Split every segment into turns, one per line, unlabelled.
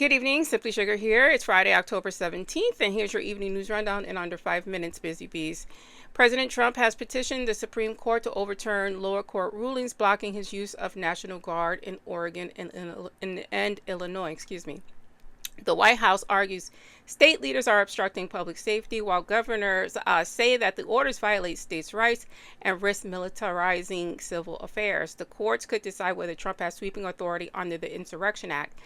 Good evening, Simply Sugar here. It's Friday, October 17th, and here's your evening news rundown in under 5 minutes, Busy Bees. President Trump has petitioned the Supreme Court to overturn lower court rulings blocking his use of National Guard in Oregon and Illinois. The White House argues state leaders are obstructing public safety, while governors say that the orders violate states' rights and risk militarizing civil affairs. The courts could decide whether Trump has sweeping authority under the Insurrection Act.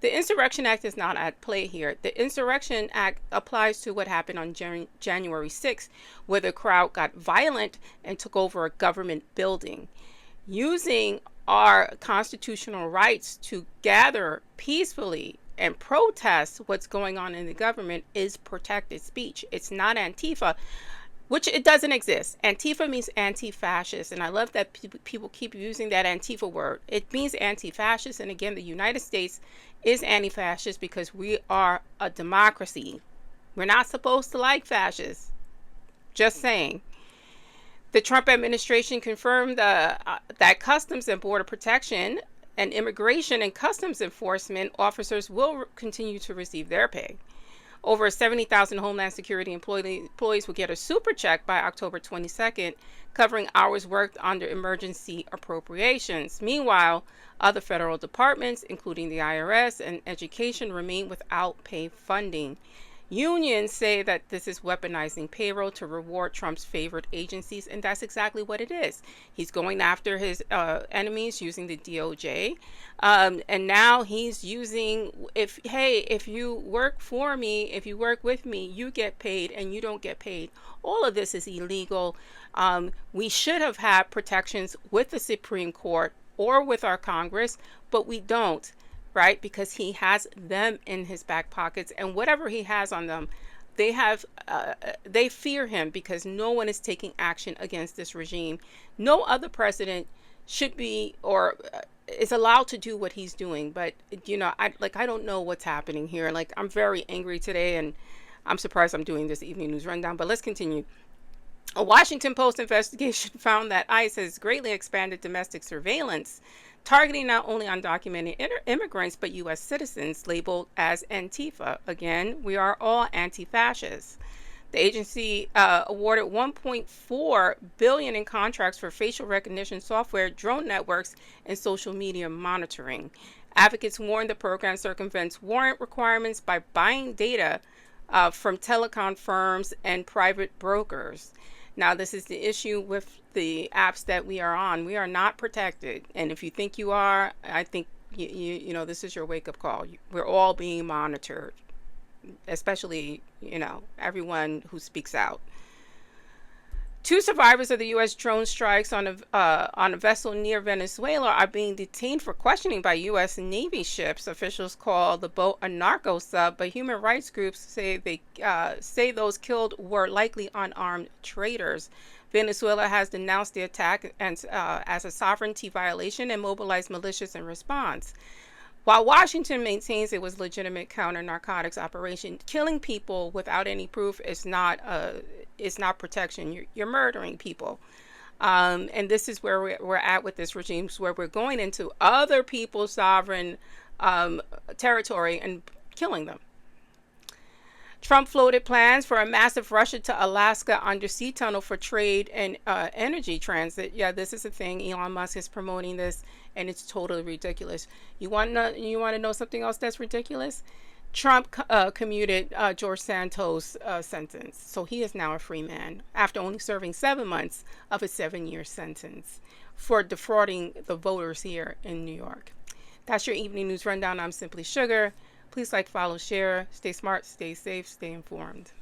The Insurrection Act is not at play here. The Insurrection Act applies to what happened on January 6th, where the crowd got violent and took over a government building. Using our constitutional rights to gather peacefully and protest what's going on in the government is protected speech. It's not Antifa, which it doesn't exist. Antifa means anti-fascist, and I love that people keep using that Antifa word. It means anti-fascist, and again, the United States is anti-fascist because we are a democracy. We're not supposed to like fascists. Just saying. The Trump administration confirmed that Customs and Border Protection and Immigration and Customs Enforcement officers will continue to receive their pay. Over 70,000 Homeland Security employees will get a super check by October 22nd, covering hours worked under emergency appropriations. Meanwhile, other federal departments, including the IRS and education, remain without pay funding. Unions say that this is weaponizing payroll to reward Trump's favorite agencies, and that's exactly what it is. He's going after his enemies using the DOJ, and now he's using, if you work for me, if you work with me, you get paid, and you don't get paid. All of this is illegal. We should have had protections with the Supreme Court or with our Congress, but we don't. Right? Because he has them in his back pockets, and whatever he has on them, they fear him because no one is taking action against this regime. No other president should be or is allowed to do what he's doing. But I don't know what's happening here. Like, I'm very angry today, and I'm surprised I'm doing this evening news rundown. But let's continue. A Washington Post investigation found that ICE has greatly expanded domestic surveillance, targeting not only undocumented immigrants, but U.S. citizens labeled as Antifa. Again, we are all anti-fascists. The agency awarded $1.4 billion in contracts for facial recognition software, drone networks, and social media monitoring. Advocates warn the program circumvents warrant requirements by buying data from telecom firms and private brokers. Now, this is the issue with the apps that we are on. We are not protected. And if you think you are, I think, this is your wake-up call. We're all being monitored, especially, everyone who speaks out. 2 survivors of the U.S. drone strikes on a vessel near Venezuela are being detained for questioning by U.S. Navy ships. Officials call the boat a narco sub, but human rights groups say those killed were likely unarmed traders. Venezuela has denounced the attack as a sovereignty violation and mobilized militias in response. While Washington maintains it was legitimate counter-narcotics operation, killing people without any proof is not protection. You're murdering people. And this is where we're at with this regime, where we're going into other people's sovereign territory and killing them. Trump floated plans for a massive Russia to Alaska undersea tunnel for trade and energy transit. Yeah, this is a thing. Elon Musk is promoting this, and it's totally ridiculous. You want to know something else that's ridiculous? Trump commuted George Santos' sentence, so he is now a free man after only serving 7 months of a 7-year sentence for defrauding the voters here in New York. That's your evening news rundown. I'm Simply Sugar. Please like, follow, share. Stay smart, stay safe, stay informed.